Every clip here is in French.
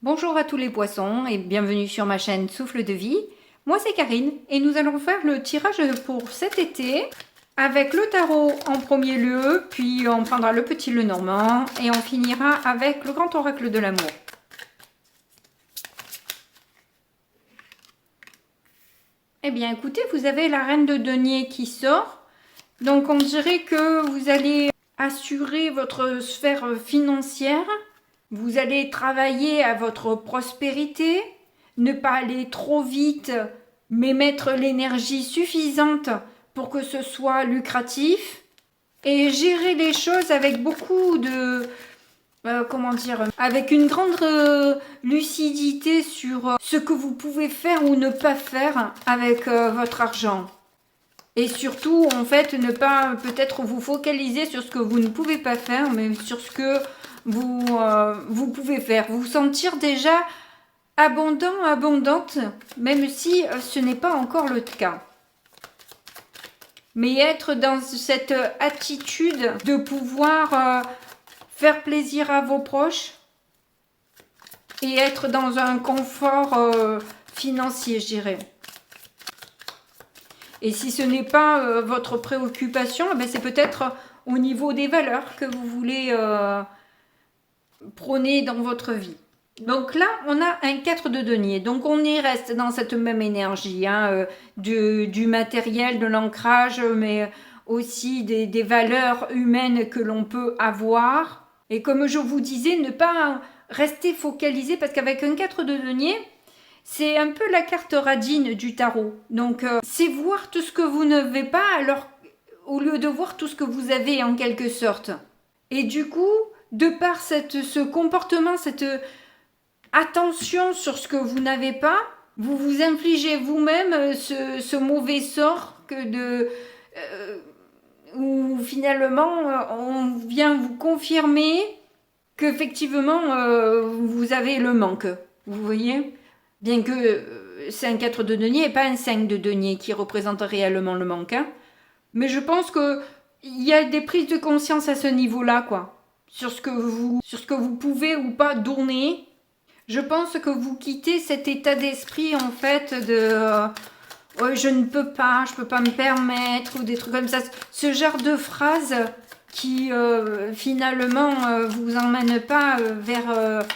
Bonjour à tous les poissons et bienvenue sur ma chaîne Souffle de Vie. Moi c'est Karine et nous allons faire le tirage pour cet été avec le tarot en premier lieu, puis on prendra le petit Lenormand et on finira avec le grand oracle de l'amour. Eh bien écoutez, vous avez la reine de denier qui sort, donc on dirait que vous allez assurer votre sphère financière. Vous allez travailler à votre prospérité, ne pas aller trop vite, mais mettre l'énergie suffisante pour que ce soit lucratif et gérer les choses avec beaucoup de, avec une grande lucidité sur ce que vous pouvez faire ou ne pas faire avec votre argent. Et surtout, en fait, ne pas peut-être vous focaliser sur ce que vous ne pouvez pas faire, mais sur ce que vous pouvez faire. Vous sentir déjà abondant, abondante, même si ce n'est pas encore le cas. Mais être dans cette attitude de pouvoir faire plaisir à vos proches et être dans un confort financier, je dirais. Et si ce n'est pas votre préoccupation, c'est peut-être au niveau des valeurs que vous voulez prôner dans votre vie. Donc là, on a un 4 de denier. Donc on y reste dans cette même énergie du matériel, de l'ancrage, mais aussi des valeurs humaines que l'on peut avoir. Et comme je vous disais, ne pas rester focalisé, parce qu'avec un 4 de denier, c'est un peu la carte radine du tarot. Donc c'est voir tout ce que vous n'avez pas, alors au lieu de voir tout ce que vous avez en quelque sorte. Et du coup, de par ce comportement, cette attention sur ce que vous n'avez pas, vous vous infligez vous-même ce mauvais sort où finalement on vient vous confirmer qu'effectivement vous avez le manque. Vous voyez ? Bien que c'est un 4 de denier et pas un 5 de denier qui représente réellement le manque. Mais je pense qu'il y a des prises de conscience à ce niveau-là, quoi. Sur ce que vous pouvez ou pas donner. Je pense que vous quittez cet état d'esprit, en fait, de je ne peux pas, je peux pas me permettre, ou des trucs comme ça. Ce genre de phrases qui, finalement, vous emmènent pas vers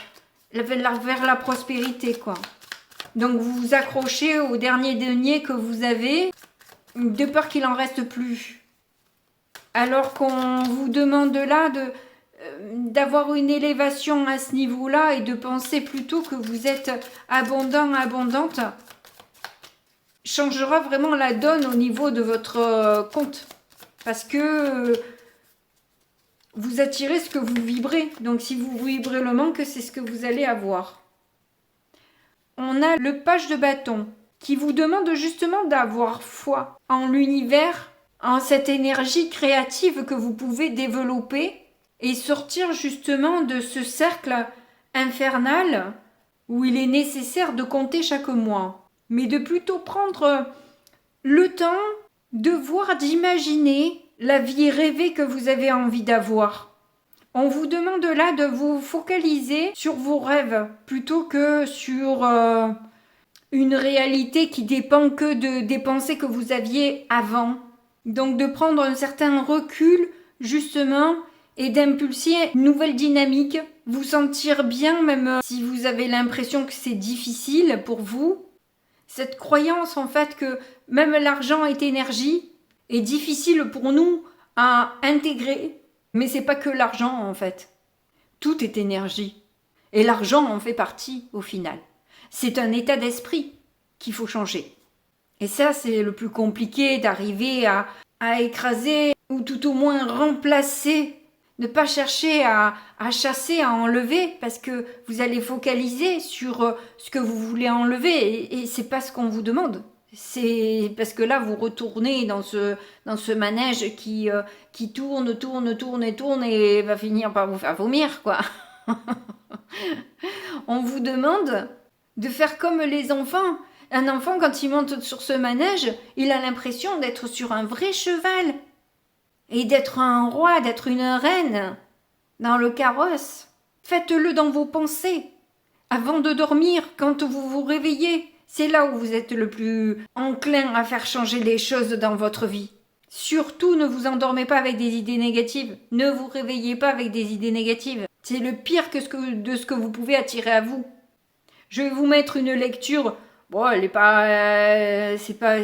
la prospérité, quoi. Donc vous vous accrochez au dernier denier que vous avez, de peur qu'il en reste plus. Alors qu'on vous demande là d'avoir une élévation à ce niveau-là et de penser plutôt que vous êtes abondant, abondante, changera vraiment la donne au niveau de votre compte. Parce que vous attirez ce que vous vibrez. Donc si vous vibrez le manque, c'est ce que vous allez avoir. On a le page de bâton qui vous demande justement d'avoir foi en l'univers, en cette énergie créative que vous pouvez développer et sortir justement de ce cercle infernal où il est nécessaire de compter chaque mois, mais de plutôt prendre le temps de voir, d'imaginer la vie rêvée que vous avez envie d'avoir. On vous demande là de vous focaliser sur vos rêves plutôt que sur une réalité qui dépend que des pensées que vous aviez avant. Donc de prendre un certain recul justement et d'impulser une nouvelle dynamique, vous sentir bien même si vous avez l'impression que c'est difficile pour vous. Cette croyance en fait que même l'argent est énergie est difficile pour nous à intégrer. Mais c'est pas que l'argent en fait. Tout est énergie. Et l'argent en fait partie au final. C'est un état d'esprit qu'il faut changer. Et ça, c'est le plus compliqué d'arriver à écraser ou tout au moins remplacer. Ne pas chercher à chasser, à enlever, parce que vous allez focaliser sur ce que vous voulez enlever et c'est pas ce qu'on vous demande. C'est parce que là vous retournez dans ce manège qui tourne et va finir par vous faire vomir, quoi. On vous demande de faire comme les enfants. Un enfant, quand il monte sur ce manège, il a l'impression d'être sur un vrai cheval et d'être un roi, d'être une reine dans le carrosse. Faites-le dans vos pensées. avant de dormir, quand vous vous réveillez. C'est là où vous êtes le plus enclin à faire changer les choses dans votre vie. Surtout, ne vous endormez pas avec des idées négatives. Ne vous réveillez pas avec des idées négatives. C'est le pire de ce que vous pouvez attirer à vous. Je vais vous mettre une lecture. Bon, elle est pas, c'est pas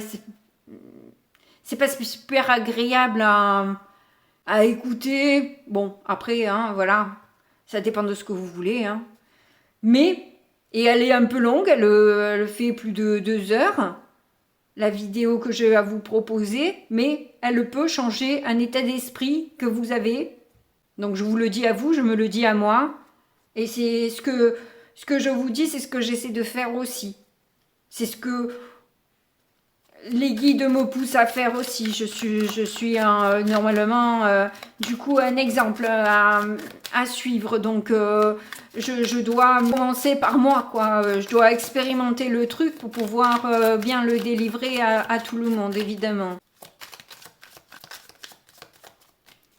super agréable à écouter. Bon, après, hein, voilà, ça dépend de ce que vous voulez, hein. Mais, et elle est un peu longue, elle fait plus de 2 heures, la vidéo que je vais à vous proposer, mais elle peut changer un état d'esprit que vous avez. Donc je vous le dis à vous, je me le dis à moi. Et c'est ce que je vous dis, c'est ce que j'essaie de faire aussi. C'est ce que les guides me poussent à faire aussi. Je suis normalement du coup un exemple à suivre. Donc je dois commencer par moi, quoi. Je dois expérimenter le truc pour pouvoir bien le délivrer à tout le monde, évidemment.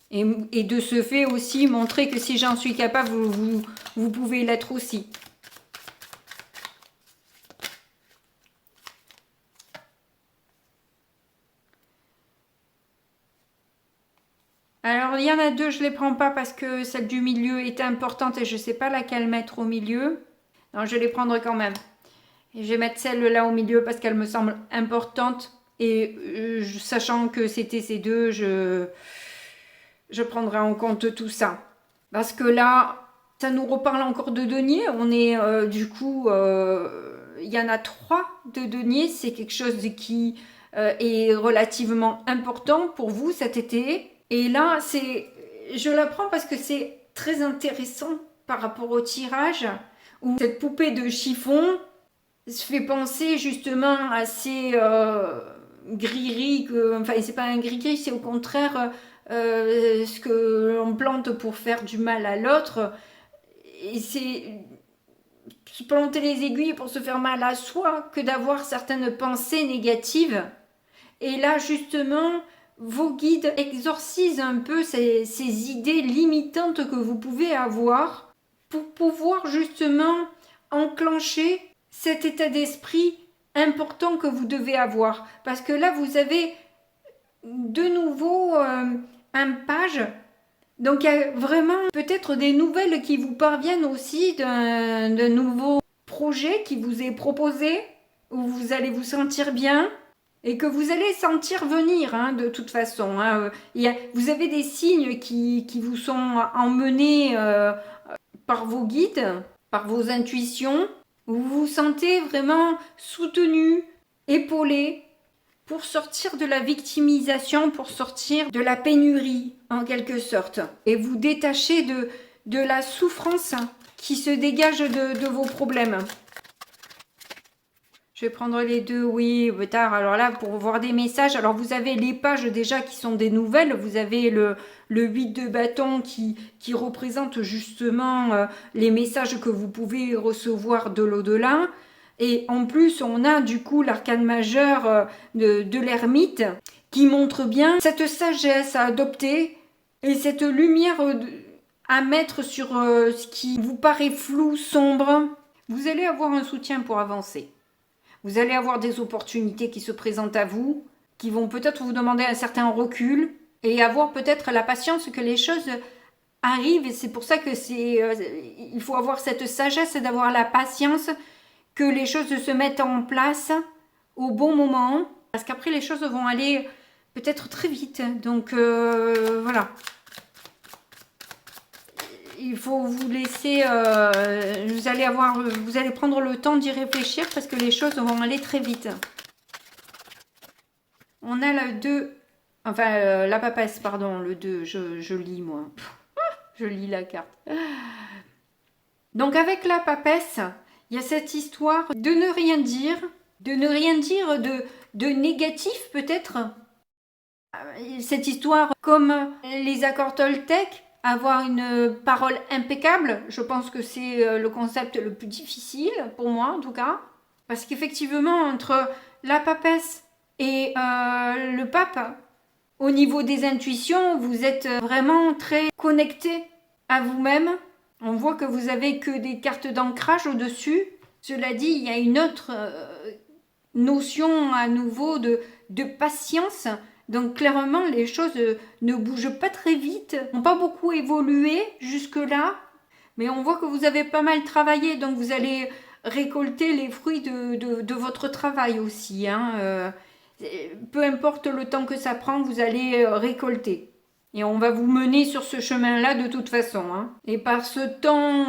Et de ce fait aussi montrer que si j'en suis capable, vous pouvez l'être aussi. Alors, il y en a 2, je ne les prends pas parce que celle du milieu est importante et je ne sais pas laquelle mettre au milieu. Non, je vais les prendre quand même. Et je vais mettre celle-là au milieu parce qu'elle me semble importante. Et sachant que c'était ces 2, je prendrai en compte tout ça. Parce que là, ça nous reparle encore de deniers. On est du coup, il y en a 3 de deniers. C'est quelque chose qui est relativement important pour vous cet été. Et là, je la prends parce que c'est très intéressant par rapport au tirage, où cette poupée de chiffon se fait penser justement à ces gris-gris, enfin c'est pas un gris-gris, c'est au contraire ce que l'on plante pour faire du mal à l'autre. Et c'est se planter les aiguilles pour se faire mal à soi que d'avoir certaines pensées négatives. Et là justement, vos guides exorcisent un peu ces idées limitantes que vous pouvez avoir pour pouvoir justement enclencher cet état d'esprit important que vous devez avoir. Parce que là, vous avez de nouveau un page. Donc, il y a vraiment peut-être des nouvelles qui vous parviennent aussi d'un nouveau projet qui vous est proposé, où vous allez vous sentir bien. Et que vous allez sentir venir, hein, de toute façon. Hein. Vous avez des signes qui vous sont emmenés par vos guides, par vos intuitions. Vous vous sentez vraiment soutenu, épaulé, pour sortir de la victimisation, pour sortir de la pénurie, en quelque sorte. Et vous détacher de la souffrance qui se dégage de vos problèmes. Je vais prendre les 2, oui, tard. Alors là, pour voir des messages, alors vous avez les pages déjà qui sont des nouvelles. Vous avez le 8 de bâton qui représente justement les messages que vous pouvez recevoir de l'au-delà. Et en plus, on a du coup l'arcane majeur de l'ermite qui montre bien cette sagesse à adopter et cette lumière à mettre sur ce qui vous paraît flou, sombre. Vous allez avoir un soutien pour avancer. Vous allez avoir des opportunités qui se présentent à vous, qui vont peut-être vous demander un certain recul et avoir peut-être la patience que les choses arrivent. Et c'est pour ça que il faut avoir cette sagesse d'avoir la patience que les choses se mettent en place au bon moment. Parce qu'après, les choses vont aller peut-être très vite. Donc, voilà. Il faut vous laisser, vous allez prendre le temps d'y réfléchir parce que les choses vont aller très vite. On a le 2, enfin la papesse, pardon, le 2, je lis moi. Je lis la carte. Donc avec la papesse, il y a cette histoire de ne rien dire, de négatif peut-être. Cette histoire comme les accords Toltec, avoir une parole impeccable, je pense que c'est le concept le plus difficile, pour moi en tout cas. Parce qu'effectivement, entre la papesse et le pape, au niveau des intuitions, vous êtes vraiment très connecté à vous-même. On voit que vous avez que des cartes d'ancrage au-dessus. Cela dit, il y a une autre notion à nouveau de patience. Donc clairement, les choses ne bougent pas très vite, n'ont pas beaucoup évolué jusque-là. Mais on voit que vous avez pas mal travaillé, donc vous allez récolter les fruits de votre travail aussi. Hein. Peu importe le temps que ça prend, vous allez récolter. Et on va vous mener sur ce chemin-là de toute façon. Hein. Et par ce temps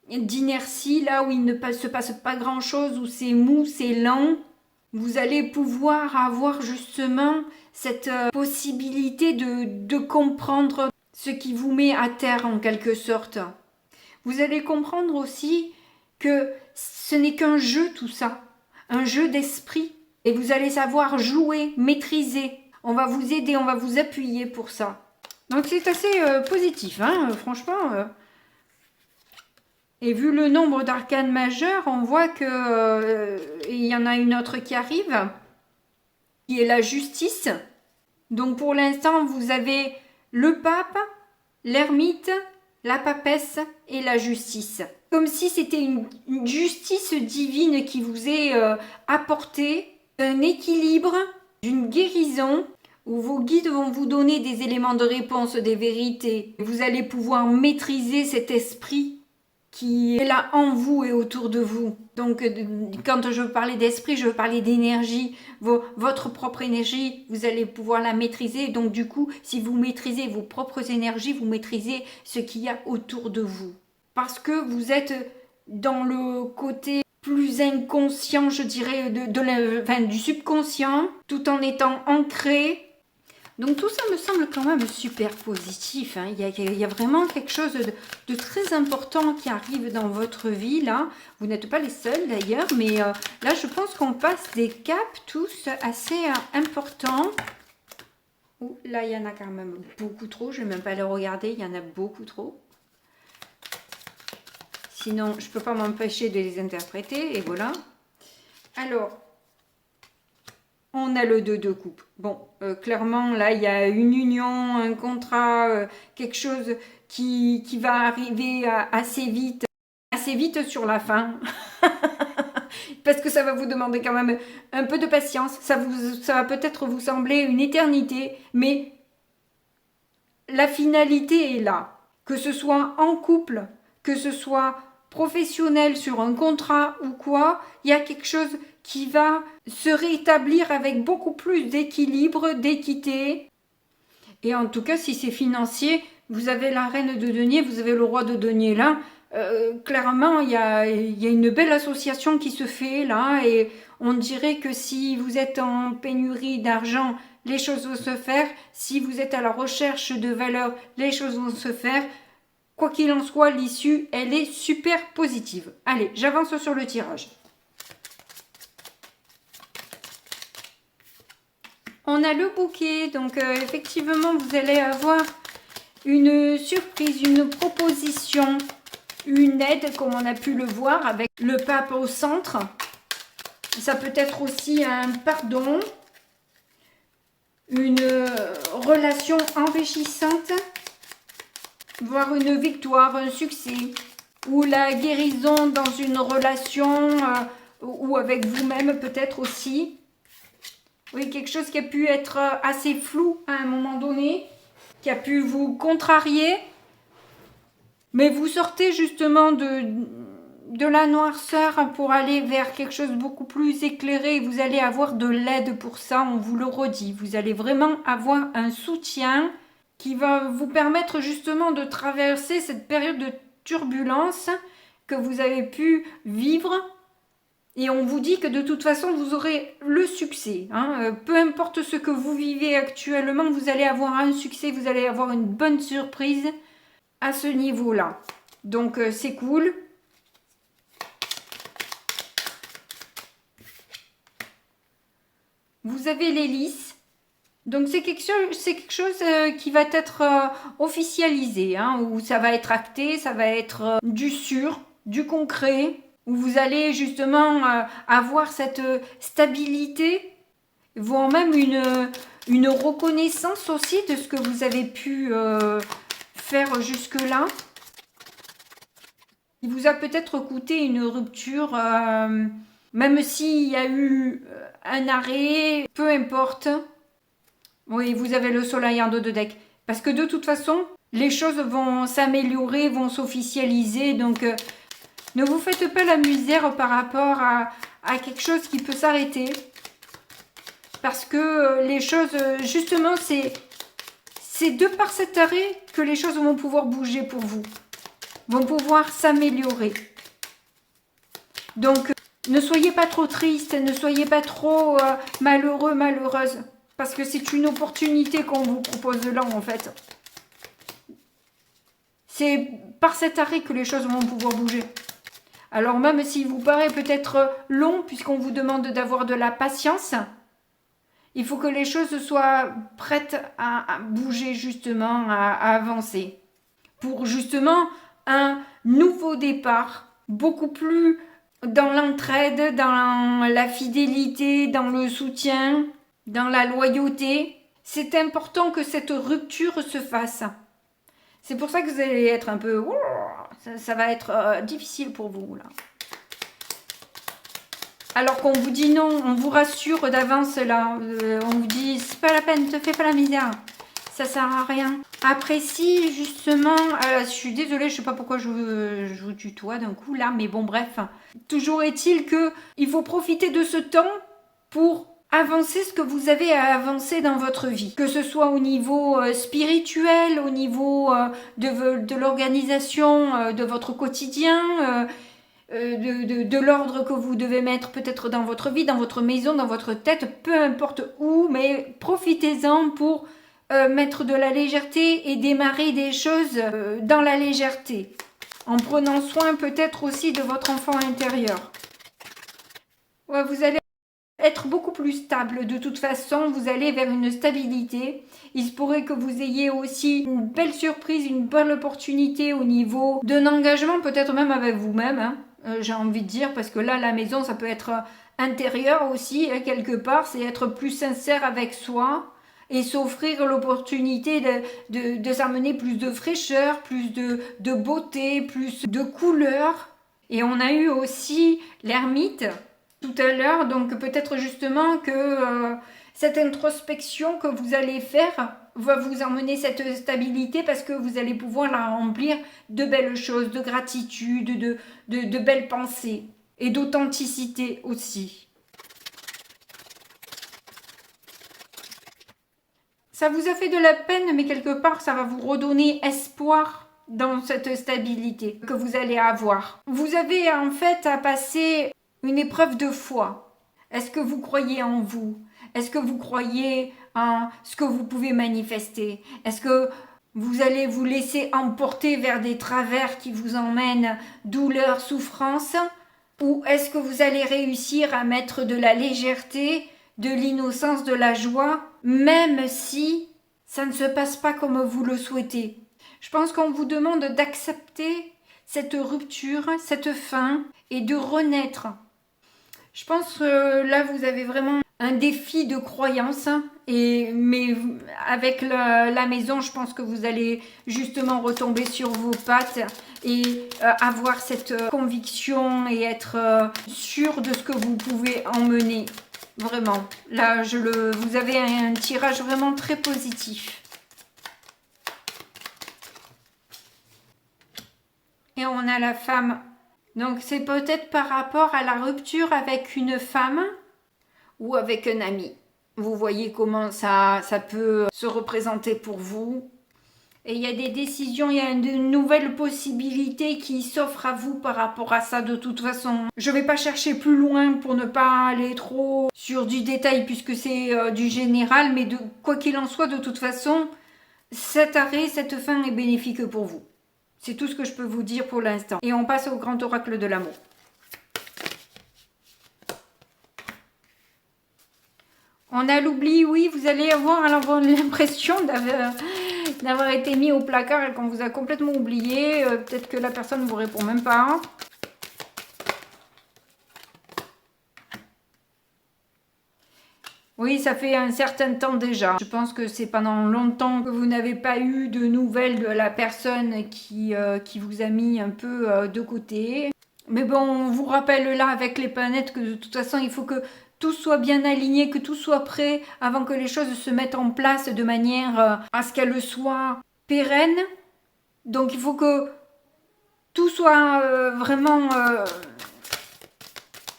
d'inertie, là où il ne se passe pas grand-chose, où c'est mou, c'est lent, vous allez pouvoir avoir justement cette possibilité de comprendre ce qui vous met à terre en quelque sorte. Vous allez comprendre aussi que ce n'est qu'un jeu tout ça, un jeu d'esprit. Et vous allez savoir jouer, maîtriser. On va vous aider, on va vous appuyer pour ça. Donc c'est assez positif, hein, franchement. Et vu le nombre d'arcanes majeures, on voit que il y en a une autre qui arrive, qui est la justice. Donc pour l'instant, vous avez le pape, l'ermite, la papesse et la justice. Comme si c'était une justice divine qui vous est apportée, un équilibre, d'une guérison, où vos guides vont vous donner des éléments de réponse, des vérités. Vous allez pouvoir maîtriser cet esprit qui est là en vous et autour de vous. Donc, quand je veux parler d'esprit, je veux parler d'énergie. Votre propre énergie, vous allez pouvoir la maîtriser. Donc, du coup, si vous maîtrisez vos propres énergies, vous maîtrisez ce qu'il y a autour de vous. Parce que vous êtes dans le côté plus inconscient, je dirais, du subconscient, tout en étant ancré. Donc tout ça me semble quand même super positif. Hein. Il y a vraiment quelque chose de très important qui arrive dans votre vie là. Vous n'êtes pas les seuls d'ailleurs, mais là je pense qu'on passe des caps tous assez importants. Ouh, là il y en a quand même beaucoup trop, je ne vais même pas les regarder, il y en a beaucoup trop. Sinon je ne peux pas m'empêcher de les interpréter et voilà. Alors, on a le 2 de coupe. Bon, clairement, là, il y a une union, un contrat, quelque chose qui va arriver assez vite sur la fin. Parce que ça va vous demander quand même un peu de patience. Ça va peut-être vous sembler une éternité, mais la finalité est là. Que ce soit en couple, que ce soit professionnel sur un contrat ou quoi, il y a quelque chose qui va se rétablir avec beaucoup plus d'équilibre, d'équité. Et en tout cas, si c'est financier, vous avez la reine de denier, vous avez le roi de denier là. Clairement, il y a une belle association qui se fait là. Et on dirait que si vous êtes en pénurie d'argent, les choses vont se faire. Si vous êtes à la recherche de valeur, les choses vont se faire. Quoi qu'il en soit, l'issue, elle est super positive. Allez, j'avance sur le tirage. On a le bouquet, donc effectivement, vous allez avoir une surprise, une proposition, une aide, comme on a pu le voir, avec le pape au centre. Ça peut être aussi un pardon, une relation enrichissante, voire une victoire, un succès, ou la guérison dans une relation, ou avec vous-même peut-être aussi. Oui, quelque chose qui a pu être assez flou à un moment donné, qui a pu vous contrarier, mais vous sortez justement de la noirceur pour aller vers quelque chose de beaucoup plus éclairé et vous allez avoir de l'aide pour ça, on vous le redit. Vous allez vraiment avoir un soutien qui va vous permettre justement de traverser cette période de turbulence que vous avez pu vivre. Et on vous dit que de toute façon, vous aurez le succès. Hein. Peu importe ce que vous vivez actuellement, vous allez avoir un succès, vous allez avoir une bonne surprise à ce niveau-là. Donc, c'est cool. Vous avez l'hélice. Donc, c'est quelque chose qui va être officialisé, hein, où ça va être acté, ça va être du sûr, du concret, où vous allez justement avoir cette stabilité, voire même une reconnaissance aussi de ce que vous avez pu faire jusque-là. qui vous a peut-être coûté une rupture, même s'il y a eu un arrêt, peu importe. Oui, vous avez le soleil en dos de deck. Parce que de toute façon, les choses vont s'améliorer, vont s'officialiser. Donc, ne vous faites pas la misère par rapport à quelque chose qui peut s'arrêter. Parce que les choses, justement, c'est de par cet arrêt que les choses vont pouvoir bouger pour vous. Vont pouvoir s'améliorer. Donc, ne soyez pas trop triste, ne soyez pas trop malheureux, malheureuse. Parce que c'est une opportunité qu'on vous propose là, en fait. C'est par cet arrêt que les choses vont pouvoir bouger. Alors, même s'il vous paraît peut-être long, puisqu'on vous demande d'avoir de la patience, il faut que les choses soient prêtes à bouger, justement, à avancer. Pour, justement, un nouveau départ, beaucoup plus dans l'entraide, dans la fidélité, dans le soutien, dans la loyauté. C'est important que cette rupture se fasse. C'est pour ça que vous allez être un peu... Ça va être difficile pour vous, là. Alors qu'on vous dit non, on vous rassure d'avance, là. On vous dit, c'est pas la peine, te fais pas la misère. Ça sert à rien. Apprécie, justement... je suis désolée, je sais pas pourquoi je vous tutoie d'un coup, là. Mais bon, bref. Toujours est-il que il faut profiter de ce temps pour avancer ce que vous avez à avancer dans votre vie. Que ce soit au niveau spirituel, au niveau de l'organisation de votre quotidien, de l'ordre que vous devez mettre peut-être dans votre vie, dans votre maison, dans votre tête, peu importe où, mais profitez-en pour mettre de la légèreté et démarrer des choses dans la légèreté, en prenant soin peut-être aussi de votre enfant intérieur. Ouais, vous allez être beaucoup plus stable. De toute façon, vous allez vers une stabilité. Il se pourrait que vous ayez aussi une belle surprise, une bonne opportunité au niveau d'un engagement, peut-être même avec vous-même, hein, j'ai envie de dire, parce que là, la maison, ça peut être intérieur aussi, hein, quelque part, c'est être plus sincère avec soi et s'offrir l'opportunité de s'amener plus de fraîcheur, plus de beauté, plus de couleur. Et on a eu aussi l'ermite tout à l'heure, donc peut-être justement que cette introspection que vous allez faire va vous emmener cette stabilité parce que vous allez pouvoir la remplir de belles choses, de gratitude, de belles pensées et d'authenticité aussi. Ça vous a fait de la peine, mais quelque part, ça va vous redonner espoir dans cette stabilité que vous allez avoir. Vous avez en fait à passer une épreuve de foi. Est-ce que vous croyez en vous? Est-ce que vous croyez en ce que vous pouvez manifester? Est-ce que vous allez vous laisser emporter vers des travers qui vous emmènent douleur, souffrance? Ou est-ce que vous allez réussir à mettre de la légèreté, de l'innocence, de la joie, même si ça ne se passe pas comme vous le souhaitez? Je pense qu'on vous demande d'accepter cette rupture, cette fin, et de renaître. Je pense que là, vous avez vraiment un défi de croyance. Mais avec la maison, je pense que vous allez justement retomber sur vos pattes et avoir cette conviction et être sûr de ce que vous pouvez emmener. Vraiment. Là, vous avez un tirage vraiment très positif. Et on a la femme. Donc, c'est peut-être par rapport à la rupture avec une femme ou avec un ami. Vous voyez comment ça peut se représenter pour vous. Et il y a des décisions, il y a de nouvelles possibilités qui s'offrent à vous par rapport à ça de toute façon. Je ne vais pas chercher plus loin pour ne pas aller trop sur du détail puisque c'est du général. Mais quoi qu'il en soit, de toute façon, cet arrêt, cette fin est bénéfique pour vous. C'est tout ce que je peux vous dire pour l'instant. Et on passe au grand oracle de l'amour. On a l'oubli, oui, vous allez avoir l'impression d'avoir été mis au placard et qu'on vous a complètement oublié. Peut-être que la personne ne vous répond même pas. Oui, ça fait un certain temps déjà. Je pense que c'est pendant longtemps que vous n'avez pas eu de nouvelles de la personne qui vous a mis un peu de côté. Mais bon, on vous rappelle là avec les planètes que de toute façon, il faut que tout soit bien aligné, que tout soit prêt avant que les choses se mettent en place de manière à ce qu'elles soient pérennes. Donc il faut que tout soit vraiment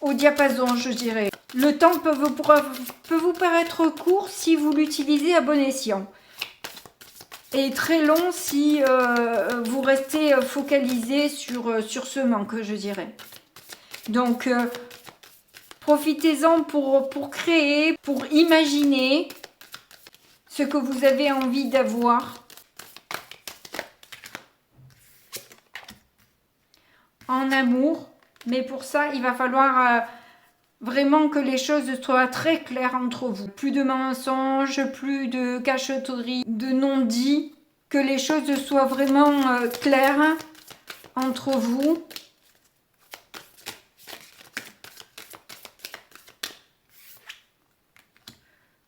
au diapason, je dirais. Le temps peut vous paraître court si vous l'utilisez à bon escient. Et très long si vous restez focalisé sur ce manque, je dirais. Donc, profitez-en pour créer, pour imaginer ce que vous avez envie d'avoir. En amour. Mais pour ça, il va falloir vraiment que les choses soient très claires entre vous. Plus de mensonges, plus de cachotterie, de non-dits. Que les choses soient vraiment claires entre vous.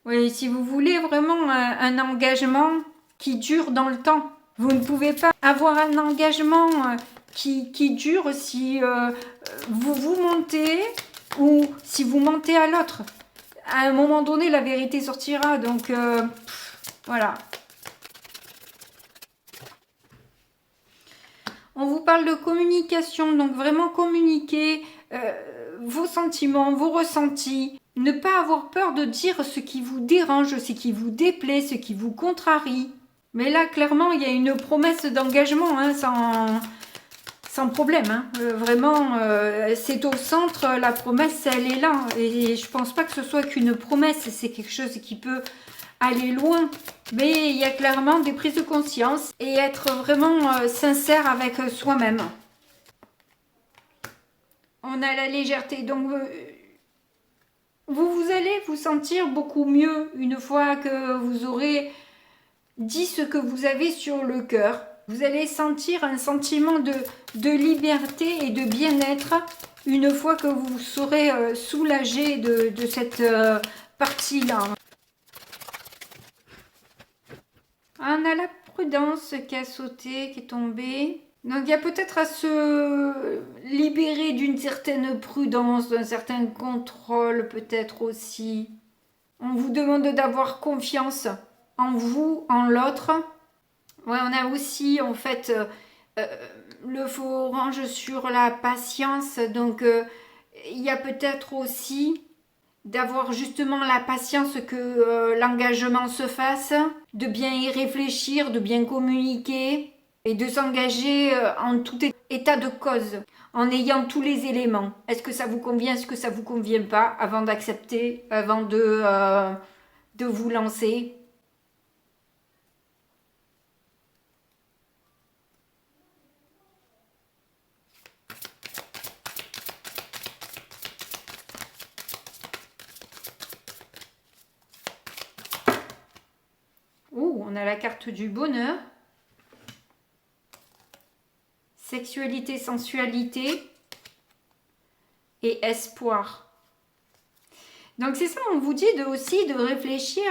Oui, si vous voulez vraiment un engagement qui dure dans le temps. Vous ne pouvez pas avoir un engagement qui dure si vous vous mentez ou si vous mentez à l'autre. À un moment donné, la vérité sortira. Donc, voilà. On vous parle de communication. Donc, vraiment communiquer vos sentiments, vos ressentis. Ne pas avoir peur de dire ce qui vous dérange, ce qui vous déplaît, ce qui vous contrarie. Mais là, clairement, il y a une promesse d'engagement, hein, sans problème. Hein. Vraiment, c'est au centre, la promesse, elle est là. Et je pense pas que ce soit qu'une promesse, c'est quelque chose qui peut aller loin. Mais il y a clairement des prises de conscience et être vraiment sincère avec soi-même. On a la légèreté, donc vous allez vous sentir beaucoup mieux une fois que vous aurez dit ce que vous avez sur le cœur. Vous allez sentir un sentiment de liberté et de bien-être une fois que vous serez soulagé de cette partie-là. On a la prudence qui a sauté, qui est tombée. Donc il y a peut-être à se libérer d'une certaine prudence, d'un certain contrôle peut-être aussi. On vous demande d'avoir confiance en vous, en l'autre. Ouais, on a aussi en fait le feu orange sur la patience. Donc il y a peut-être aussi d'avoir justement la patience que l'engagement se fasse, de bien y réfléchir, de bien communiquer et de s'engager en tout état de cause, en ayant tous les éléments. Est-ce que ça vous convient, est-ce que ça vous convient pas, avant d'accepter, avant de vous lancer. Oh, on a la carte du bonheur. Sexualité, sensualité et espoir. Donc c'est ça, on vous dit aussi de réfléchir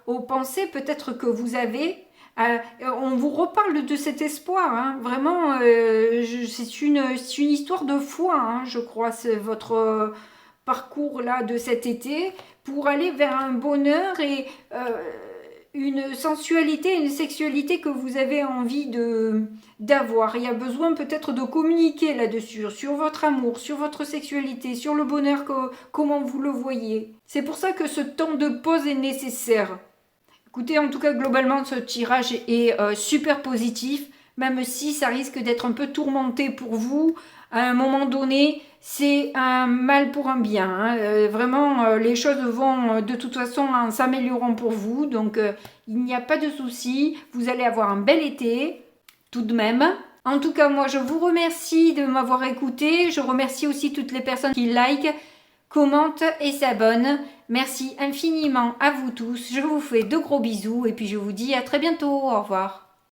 aux pensées peut-être que vous avez. On vous reparle de cet espoir, hein. Vraiment, c'est une histoire de foi, hein, je crois, c'est votre parcours là de cet été pour aller vers un bonheur et une sensualité, une sexualité que vous avez envie d'avoir. Il y a besoin peut-être de communiquer là-dessus, sur votre amour, sur votre sexualité, sur le bonheur, comment vous le voyez. C'est pour ça que ce temps de pause est nécessaire. Écoutez, en tout cas, globalement, ce tirage est super positif, même si ça risque d'être un peu tourmenté pour vous. À un moment donné, c'est un mal pour un bien. Hein. Vraiment, les choses vont de toute façon en s'améliorant pour vous. Donc, il n'y a pas de souci. Vous allez avoir un bel été, tout de même. En tout cas, moi, je vous remercie de m'avoir écouté. Je remercie aussi toutes les personnes qui likent, commentent et s'abonnent. Merci infiniment à vous tous. Je vous fais de gros bisous et puis je vous dis à très bientôt. Au revoir.